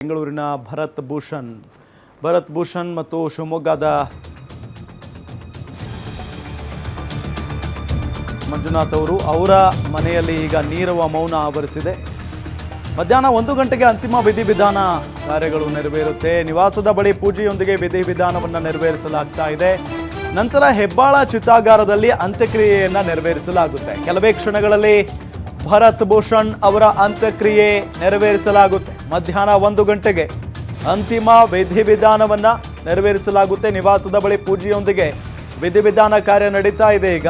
ಬೆಂಗಳೂರಿನ ಭರತ್ ಭೂಷಣ್ ಮತ್ತು ಶಿವಮೊಗ್ಗದ ಮಂಜುನಾಥ್ ಅವರು ಅವರ ಮನೆಯಲ್ಲಿ ಈಗ ನೀರವ ಮೌನ ಆವರಿಸಿದೆ. ಮಧ್ಯಾಹ್ನ 1 ಗಂಟೆಗೆ ಅಂತಿಮ ವಿಧಿವಿಧಾನ ಕಾರ್ಯಗಳು ನೆರವೇರುತ್ತೆ. ನಿವಾಸದ ಬಳಿ ಪೂಜೆಯೊಂದಿಗೆ ವಿಧಿವಿಧಾನವನ್ನು ನೆರವೇರಿಸಲಾಗ್ತಾ ಇದೆ. ನಂತರ ಹೆಬ್ಬಾಳ ಚಿತಾಗಾರದಲ್ಲಿ ಅಂತ್ಯಕ್ರಿಯೆಯನ್ನು ನೆರವೇರಿಸಲಾಗುತ್ತೆ. ಕೆಲವೇ ಕ್ಷಣಗಳಲ್ಲಿ ಭರತ್ ಭೂಷಣ್ ಅವರ ಅಂತ್ಯಕ್ರಿಯೆ ನೆರವೇರಿಸಲಾಗುತ್ತೆ. ಮಧ್ಯಾಹ್ನ 1 ಗಂಟೆಗೆ ಅಂತಿಮ ವಿಧಿವಿಧಾನವನ್ನು ನೆರವೇರಿಸಲಾಗುತ್ತೆ. ನಿವಾಸದ ಬಳಿ ಪೂಜೆಯೊಂದಿಗೆ ವಿಧಿವಿಧಾನ ಕಾರ್ಯ ನಡೀತಾ ಇದೆ. ಈಗ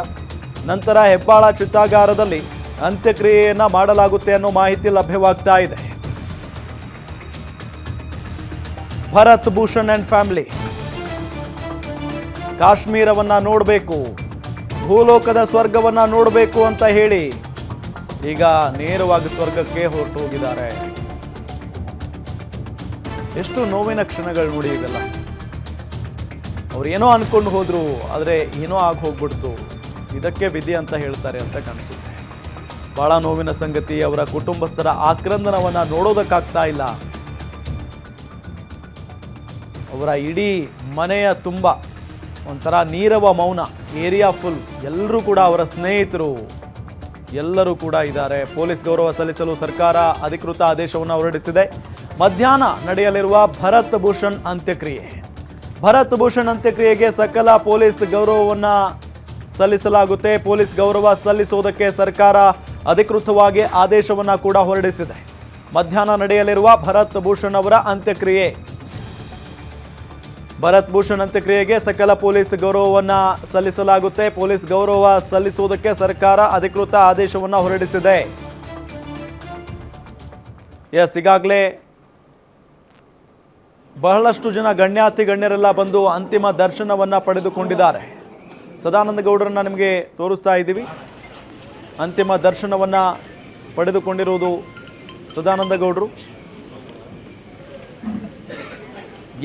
ನಂತರ ಹೆಬ್ಬಾಳ ಚಿತಾಗಾರದಲ್ಲಿ ಅಂತ್ಯಕ್ರಿಯೆಯನ್ನು ಮಾಡಲಾಗುತ್ತೆ ಅನ್ನೋ ಮಾಹಿತಿ ಲಭ್ಯವಾಗ್ತಾ ಇದೆ. ಭರತ್ ಭೂಷಣ್ ಅಂಡ್ ಫ್ಯಾಮಿಲಿ ಕಾಶ್ಮೀರವನ್ನ ನೋಡಬೇಕು, ಭೂಲೋಕದ ಸ್ವರ್ಗವನ್ನ ನೋಡಬೇಕು ಅಂತ ಹೇಳಿ ಈಗ ನೇರವಾಗಿ ಸ್ವರ್ಗಕ್ಕೆ ಹೊರಟು ಹೋಗಿದ್ದಾರೆ. ಎಷ್ಟು ನೋವಿನ ಕ್ಷಣಗಳು ನೋಡಿ ಇವೆಲ್ಲ. ಅವ್ರು ಏನೋ ಅನ್ಕೊಂಡು ಹೋದ್ರು, ಆದರೆ ಏನೋ ಆಗಿ ಹೋಗ್ಬಿಡ್ತು. ಇದಕ್ಕೆ ವಿಧಿ ಅಂತ ಹೇಳ್ತಾರೆ ಅಂತ ಕಾಣಿಸುತ್ತೆ. ಬಹಳ ನೋವಿನ ಸಂಗತಿ. ಅವರ ಕುಟುಂಬಸ್ಥರ ಆಕ್ರಂದನವನ್ನ ನೋಡೋದಕ್ಕಾಗ್ತಾ ಇಲ್ಲ. ಅವರ ಇಡೀ ಮನೆಯ ತುಂಬ ಒಂಥರ ನೀರವ ಮೌನ, ಏರಿಯಾ ಫುಲ್. ಎಲ್ಲರೂ ಕೂಡ ಅವರ ಸ್ನೇಹಿತರು ಎಲ್ಲರೂ ಕೂಡ ಇದ್ದಾರೆ. ಪೊಲೀಸ್ ಗೌರವ ಸಲ್ಲಿಸಲು ಸರ್ಕಾರ ಅಧಿಕೃತ ಆದೇಶವನ್ನು ಹೊರಡಿಸಿದೆ. ಮಧ್ಯಾಹ್ನ ನಡೆಯಲಿರುವ ಭರತ್ ಭೂಷಣ್ ಅಂತ್ಯಕ್ರಿಯೆಗೆ ಸಕಲ ಪೊಲೀಸ್ ಗೌರವವನ್ನು ಸಲ್ಲಿಸಲಾಗುತ್ತೆ. ಪೊಲೀಸ್ ಗೌರವ ಸಲ್ಲಿಸುವುದಕ್ಕೆ ಸರ್ಕಾರ ಅಧಿಕೃತವಾಗಿ ಆದೇಶವನ್ನು ಕೂಡ ಹೊರಡಿಸಿದೆ. ಮಧ್ಯಾಹ್ನ ನಡೆಯಲಿರುವ ಭರತ್ ಭೂಷಣ್ ಅವರ ಅಂತ್ಯಕ್ರಿಯೆಗೆ ಸಕಲ ಪೊಲೀಸ್ ಗೌರವವನ್ನು ಸಲ್ಲಿಸಲಾಗುತ್ತೆ. ಪೊಲೀಸ್ ಗೌರವ ಸಲ್ಲಿಸುವುದಕ್ಕೆ ಸರ್ಕಾರ ಅಧಿಕೃತ ಆದೇಶವನ್ನು ಹೊರಡಿಸಿದೆ. ಈಗಾಗಲೇ ಬಹಳಷ್ಟು ಜನ ಗಣ್ಯರೆಲ್ಲ ಬಂದು ಅಂತಿಮ ದರ್ಶನವನ್ನು ಪಡೆದುಕೊಂಡಿದ್ದಾರೆ. ಸದಾನಂದ ಗೌಡರನ್ನ ನಿಮಗೆ ತೋರಿಸ್ತಾ ಇದ್ದೀವಿ. ಅಂತಿಮ ದರ್ಶನವನ್ನು ಪಡೆದುಕೊಂಡಿರುವುದು ಸದಾನಂದ ಗೌಡರು.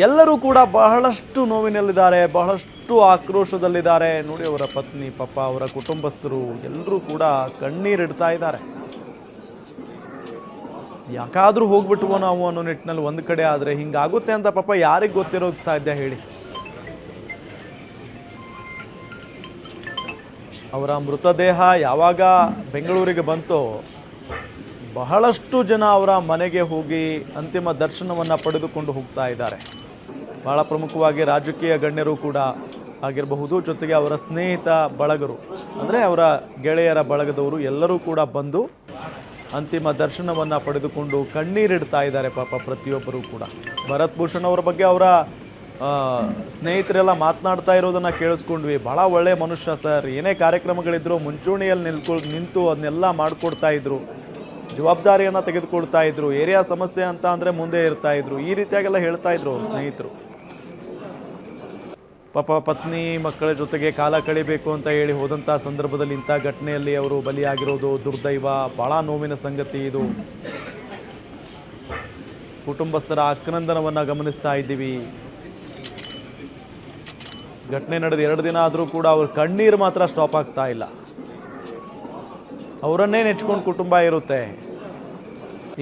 ಎಲ್ಲರೂ ಕೂಡ ಬಹಳಷ್ಟು ನೋವಿನಲ್ಲಿದ್ದಾರೆ, ಬಹಳಷ್ಟು ಆಕ್ರೋಶದಲ್ಲಿದ್ದಾರೆ. ನೋಡಿ, ಅವರ ಪತ್ನಿ, ಪಾಪ ಅವರ ಕುಟುಂಬಸ್ಥರು ಎಲ್ಲರೂ ಕೂಡ ಕಣ್ಣೀರಿಡ್ತಾ ಇದ್ದಾರೆ. ಯಾಕಾದರೂ ಹೋಗ್ಬಿಟ್ವೋ ನಾವು ಅನ್ನೋ ನಿಟ್ಟಿನಲ್ಲಿ ಒಂದು ಕಡೆ, ಆದರೆ ಹಿಂಗಾಗುತ್ತೆ ಅಂತ ಪಾಪ ಯಾರಿಗೆ ಗೊತ್ತಿರೋದು ಸಾಧ್ಯ ಹೇಳಿ. ಅವರ ಮೃತದೇಹ ಯಾವಾಗ ಬೆಂಗಳೂರಿಗೆ ಬಂತೋ ಬಹಳಷ್ಟು ಜನ ಅವರ ಮನೆಗೆ ಹೋಗಿ ಅಂತಿಮ ದರ್ಶನವನ್ನು ಪಡೆದುಕೊಂಡು ಹೋಗ್ತಾ ಇದ್ದಾರೆ. ಬಹಳ ಪ್ರಮುಖವಾಗಿ ರಾಜಕೀಯ ಗಣ್ಯರು ಕೂಡ ಆಗಿರಬಹುದು, ಜೊತೆಗೆ ಅವರ ಸ್ನೇಹಿತ ಬಳಗರು, ಅಂದರೆ ಅವರ ಗೆಳೆಯರ ಬಳಗದವರು ಎಲ್ಲರೂ ಕೂಡ ಬಂದು ಅಂತಿಮ ದರ್ಶನವನ್ನು ಪಡೆದುಕೊಂಡು ಕಣ್ಣೀರಿಡ್ತಾ ಇದ್ದಾರೆ ಪಾಪ ಪ್ರತಿಯೊಬ್ಬರು ಕೂಡ. ಭರತ್ ಭೂಷಣ್ ಅವರ ಬಗ್ಗೆ ಅವರ ಸ್ನೇಹಿತರೆಲ್ಲ ಮಾತನಾಡ್ತಾ ಇರೋದನ್ನು ಕೇಳಿಸ್ಕೊಂಡ್ವಿ. ಭಾಳ ಒಳ್ಳೆಯ ಮನುಷ್ಯ ಸರ್, ಏನೇ ಕಾರ್ಯಕ್ರಮಗಳಿದ್ರು ಮುಂಚೂಣಿಯಲ್ಲಿ ನಿಂತು ಅದನ್ನೆಲ್ಲ ಮಾಡಿಕೊಡ್ತಾ ಇದ್ರು, ಜವಾಬ್ದಾರಿಯನ್ನು ತೆಗೆದುಕೊಳ್ತಾ ಇದ್ರು, ಏರಿಯಾ ಸಮಸ್ಯೆ ಅಂತ ಅಂದರೆ ಮುಂದೆ ಇರ್ತಾ ಇದ್ರು, ಈ ರೀತಿಯಾಗೆಲ್ಲ ಹೇಳ್ತಾ ಇದ್ರು ಅವ್ರ ಸ್ನೇಹಿತರು. ಪಾಪ ಪತ್ನಿ ಮಕ್ಕಳ ಜೊತೆಗೆ ಕಾಲ ಕಳಿಬೇಕು ಅಂತ ಹೇಳಿ ಹೋದಂಥ ಸಂದರ್ಭದಲ್ಲಿ ಇಂಥ ಘಟನೆಯಲ್ಲಿ ಅವರು ಬಲಿಯಾಗಿರೋದು ದುರ್ದೈವ. ಭಾಳ ನೋವಿನ ಸಂಗತಿ ಇದು. ಕುಟುಂಬಸ್ಥರ ಆಕ್ರಂದನವನ್ನು ಗಮನಿಸ್ತಾ ಇದ್ದೀವಿ. ಘಟನೆ ನಡೆದು 2 ದಿನ ಆದರೂ ಕೂಡ ಅವ್ರ ಕಣ್ಣೀರು ಮಾತ್ರ ಸ್ಟಾಪ್ ಆಗ್ತಾ ಇಲ್ಲ. ಅವರನ್ನೇ ನೆಚ್ಕೊಂಡು ಕುಟುಂಬ ಇರುತ್ತೆ.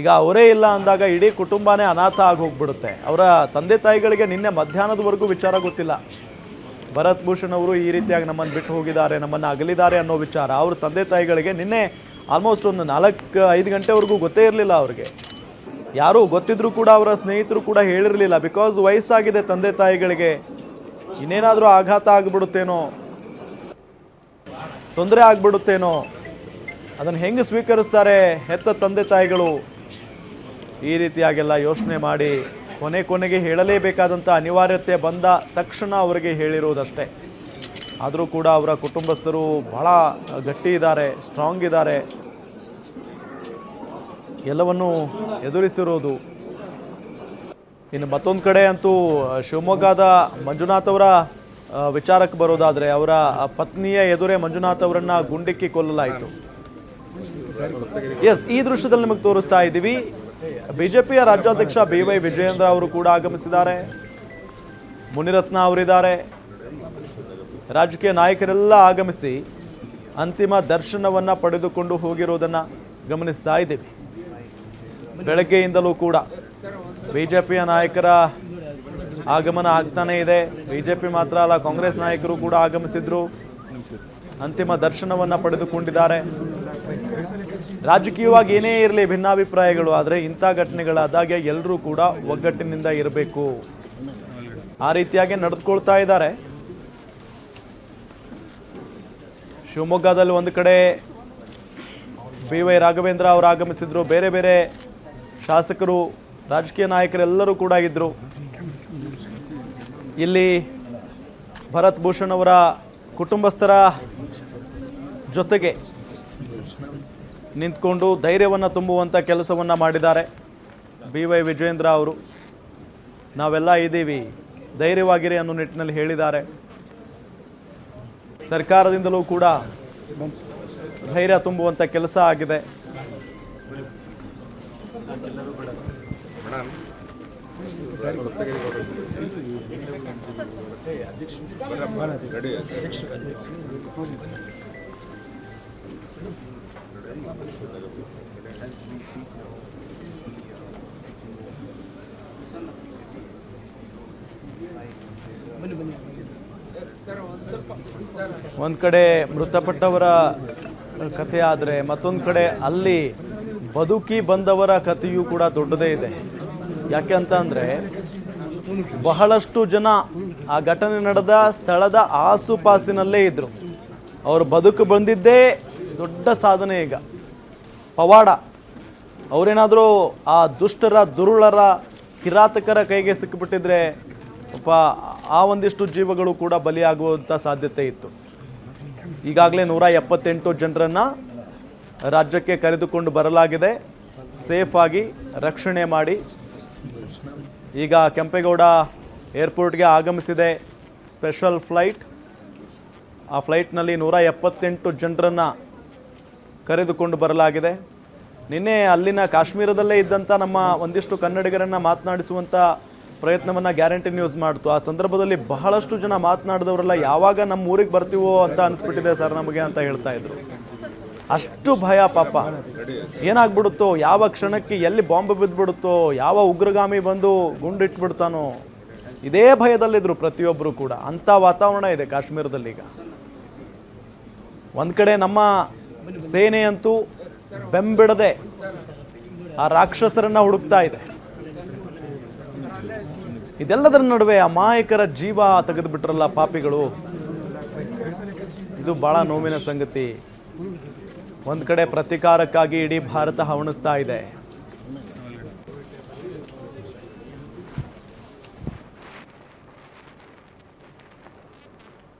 ಈಗ ಅವರೇ ಇಲ್ಲ ಅಂದಾಗ ಇಡೀ ಕುಟುಂಬನೇ ಅನಾಥ ಆಗಿ ಹೋಗ್ಬಿಡುತ್ತೆ. ಅವರ ತಂದೆ ತಾಯಿಗಳಿಗೆ ನಿನ್ನೆ ಮಧ್ಯಾಹ್ನದವರೆಗೂ ವಿಚಾರ ಗೊತ್ತಿಲ್ಲ. ಭರತ್ ಭೂಷಣ್ ಅವರು ಈ ರೀತಿಯಾಗಿ ನಮ್ಮನ್ನು ಬಿಟ್ಟು ಹೋಗಿದ್ದಾರೆ, ನಮ್ಮನ್ನು ಅಗಲಿದ್ದಾರೆ ಅನ್ನೋ ವಿಚಾರ ಅವ್ರ ತಂದೆ ತಾಯಿಗಳಿಗೆ ನಿನ್ನೆ ಆಲ್ಮೋಸ್ಟ್ ಒಂದು 4-5 ಗಂಟೆವರೆಗೂ ಗೊತ್ತೇ ಇರಲಿಲ್ಲ. ಅವ್ರಿಗೆ ಯಾರೂ ಗೊತ್ತಿದ್ರು ಕೂಡ ಅವರ ಸ್ನೇಹಿತರು ಕೂಡ ಹೇಳಿರಲಿಲ್ಲ. ಬಿಕಾಸ್ ವಯಸ್ಸಾಗಿದೆ ತಂದೆ ತಾಯಿಗಳಿಗೆ, ಇನ್ನೇನಾದರೂ ಆಘಾತ ಆಗಿಬಿಡುತ್ತೇನೋ, ತೊಂದರೆ ಆಗಿಬಿಡುತ್ತೇನೋ, ಅದನ್ನು ಹೆಂಗೆ ಸ್ವೀಕರಿಸ್ತಾರೆ ಹೆತ್ತ ತಂದೆ ತಾಯಿಗಳು, ಈ ರೀತಿಯಾಗೆಲ್ಲ ಯೋಚನೆ ಮಾಡಿ ಕೊನೆಗೆ ಹೇಳಲೇಬೇಕಾದಂಥ ಅನಿವಾರ್ಯತೆ ಬಂದ ತಕ್ಷಣ ಅವರಿಗೆ ಹೇಳಿರೋದಷ್ಟೇ. ಆದರೂ ಕೂಡ ಅವರ ಕುಟುಂಬಸ್ಥರು ಬಹಳ ಗಟ್ಟಿ ಇದ್ದಾರೆ, ಸ್ಟ್ರಾಂಗ್ ಇದ್ದಾರೆ, ಎಲ್ಲವನ್ನೂ ಎದುರಿಸಿರೋದು. ಇನ್ನು ಮತ್ತೊಂದು ಕಡೆ ಅಂತೂ ಶಿವಮೊಗ್ಗದ ಮಂಜುನಾಥ್ ಅವರ ವಿಚಾರಕ್ಕೆ ಬರೋದಾದರೆ, ಅವರ ಪತ್ನಿಯ ಎದುರೇ ಮಂಜುನಾಥ್ ಅವರನ್ನು ಗುಂಡಿಕ್ಕಿ ಕೊಲ್ಲಲಾಯಿತು. ಈ ದೃಶ್ಯದಲ್ಲಿ ನಿಮಗೆ ತೋರಿಸ್ತಾ ಇದ್ದೀವಿ. ಬಿಜೆಪಿಯ ರಾಜ್ಯಾಧ್ಯಕ್ಷ BY ವಿಜಯೇಂದ್ರ ಅವರು ಕೂಡ ಆಗಮಿಸಿದ್ದಾರೆ. ಮುನಿರತ್ನ ಅವರಿದ್ದಾರೆ. ರಾಜಕೀಯ ನಾಯಕರೆಲ್ಲ ಆಗಮಿಸಿ ಅಂತಿಮ ದರ್ಶನವನ್ನು ಪಡೆದುಕೊಂಡು ಹೋಗಿರೋದನ್ನು ಗಮನಿಸ್ತಾ ಇದ್ದೀವಿ. ಬೆಳಗ್ಗೆಯಿಂದಲೂ ಕೂಡ ಬಿಜೆಪಿಯ ನಾಯಕರ ಆಗಮನ ಆಗ್ತಾನೇ ಇದೆ. ಬಿಜೆಪಿ ಮಾತ್ರ ಅಲ್ಲ, ಕಾಂಗ್ರೆಸ್ ನಾಯಕರು ಕೂಡ ಆಗಮಿಸಿದ್ರು, ಅಂತಿಮ ದರ್ಶನವನ್ನು ಪಡೆದುಕೊಂಡಿದ್ದಾರೆ. ರಾಜಕೀಯವಾಗಿ ಏನೇ ಇರಲಿ ಭಿನ್ನಾಭಿಪ್ರಾಯಗಳು, ಆದರೆ ಇಂಥ ಘಟನೆಗಳಾದಾಗ ಎಲ್ಲರೂ ಕೂಡ ಒಗ್ಗಟ್ಟಿನಿಂದ ಇರಬೇಕು, ಆ ರೀತಿಯಾಗಿ ನಡೆದುಕೊಳ್ತಾ ಇದ್ದಾರೆ. ಶಿವಮೊಗ್ಗದಲ್ಲಿ ಒಂದು ಕಡೆ BY ರಾಘವೇಂದ್ರ ಅವರು ಆಗಮಿಸಿದ್ರು, ಬೇರೆ ಬೇರೆ ಶಾಸಕರು, ರಾಜಕೀಯ ನಾಯಕರೆಲ್ಲರೂ ಕೂಡ ಇದ್ದರು. ಇಲ್ಲಿ ಭರತ್ ಭೂಷಣ್ ಅವರ ಕುಟುಂಬಸ್ಥರ ಜೊತೆಗೆ ನಿಂತ್ಕೊಂಡು ಧೈರ್ಯವನ್ನು ತುಂಬುವಂಥ ಕೆಲಸವನ್ನು ಮಾಡಿದ್ದಾರೆ BY ವಿಜಯೇಂದ್ರ ಅವರು. ನಾವೆಲ್ಲ ಇದ್ದೀವಿ, ಧೈರ್ಯವಾಗಿರಿ ಅನ್ನೋ ನಿಟ್ಟಿನಲ್ಲಿ ಹೇಳಿದ್ದಾರೆ. ಸರ್ಕಾರದಿಂದಲೂ ಕೂಡ ಧೈರ್ಯ ತುಂಬುವಂಥ ಕೆಲಸ ಆಗಿದೆ. ಒಂದು ಕಡೆ ಮೃತಪಟ್ಟವರ ಕಥೆ ಆದರೆ ಮತ್ತೊಂದು ಕಡೆ ಅಲ್ಲಿ ಬದುಕಿ ಬಂದವರ ಕಥೆಯೂ ಕೂಡ ದೊಡ್ಡದೇ ಇದೆ. ಯಾಕೆ ಅಂತ ಅಂದರೆ ಬಹಳಷ್ಟು ಜನ ಆ ಘಟನೆ ನಡೆದ ಸ್ಥಳದ ಆಸುಪಾಸಿನಲ್ಲೇ ಇದ್ದರು. ಅವರು ಬದುಕು ಬಂದಿದ್ದೇ ದೊಡ್ಡ ಸಾಧನೆ. ಈಗ ಪವಾಡ, ಅವರೇನಾದರೂ ಆ ದುಷ್ಟರ, ದುರುಳರ, ಕಿರಾತಕರ ಕೈಗೆ ಸಿಕ್ಕಿಬಿಟ್ಟಿದ್ರೆ ಆ ಒಂದಿಷ್ಟು ಜೀವಗಳು ಕೂಡ ಬಲಿಯಾಗುವಂಥ ಸಾಧ್ಯತೆ ಇತ್ತು. ಈಗಾಗಲೇ 178 ಜನರನ್ನು ರಾಜ್ಯಕ್ಕೆ ಕರೆದುಕೊಂಡು ಬರಲಾಗಿದೆ. ಸೇಫ್ ಆಗಿ ರಕ್ಷಣೆ ಮಾಡಿ ಈಗ ಕೆಂಪೇಗೌಡ ಏರ್ಪೋರ್ಟ್ಗೆ ಆಗಮಿಸಿದೆ ಸ್ಪೆಷಲ್ ಫ್ಲೈಟ್. ಆ ಫ್ಲೈಟ್ನಲ್ಲಿ 178 ಜನರನ್ನು ಕರೆದುಕೊಂಡು ಬರಲಾಗಿದೆ. ನಿನ್ನೆ ಅಲ್ಲಿನ ಕಾಶ್ಮೀರದಲ್ಲೇ ಇದ್ದಂಥ ನಮ್ಮ ಒಂದಿಷ್ಟು ಕನ್ನಡಿಗರನ್ನು ಮಾತನಾಡಿಸುವಂಥ ಪ್ರಯತ್ನವನ್ನು ಗ್ಯಾರಂಟಿ ನ್ಯೂಸ್ ಮಾಡ್ತು. ಆ ಸಂದರ್ಭದಲ್ಲಿ ಬಹಳಷ್ಟು ಜನ ಮಾತನಾಡಿದವರೆಲ್ಲ ಯಾವಾಗ ನಮ್ಮ ಊರಿಗೆ ಬರ್ತೀವೋ ಅಂತ ಅನಿಸ್ಬಿಟ್ಟಿದೆ ಸರ್ ನಮಗೆ ಅಂತ ಹೇಳ್ತಾ ಇದ್ರು. ಅಷ್ಟು ಭಯ ಪಾಪ, ಏನಾಗ್ಬಿಡುತ್ತೋ, ಯಾವ ಕ್ಷಣಕ್ಕೆ ಎಲ್ಲಿ ಬಾಂಬ್ ಬಿದ್ದುಬಿಡುತ್ತೋ, ಯಾವ ಉಗ್ರಗಾಮಿ ಬಂದು ಗುಂಡಿಟ್ಬಿಡ್ತಾನೋ, ಇದೇ ಭಯದಲ್ಲಿದ್ದರು ಪ್ರತಿಯೊಬ್ಬರು ಕೂಡ. ಅಂಥ ವಾತಾವರಣ ಇದೆ ಕಾಶ್ಮೀರದಲ್ಲಿ. ಈಗ ಒಂದು ಕಡೆ ನಮ್ಮ ಸೇನೆಯಂತೂ ಬೆಂಬಿಡದೆ ಆ ರಾಕ್ಷಸರನ್ನು ಹುಡುಕ್ತಾ ಇದೆ. ಇದೆಲ್ಲದರ ನಡುವೆ ಅಮಾಯಕರ ಜೀವ ತೆಗೆದುಬಿಟ್ರಲ್ಲ ಪಾಪಿಗಳು. ಇದು ಬಹಳ ನೋವಿನ ಸಂಗತಿ. ಒಂದು ಕಡೆ ಪ್ರತೀಕಾರಕ್ಕಾಗಿ ಇಡೀ ಭಾರತ ಹವಣಿಸ್ತಾ ಇದೆ.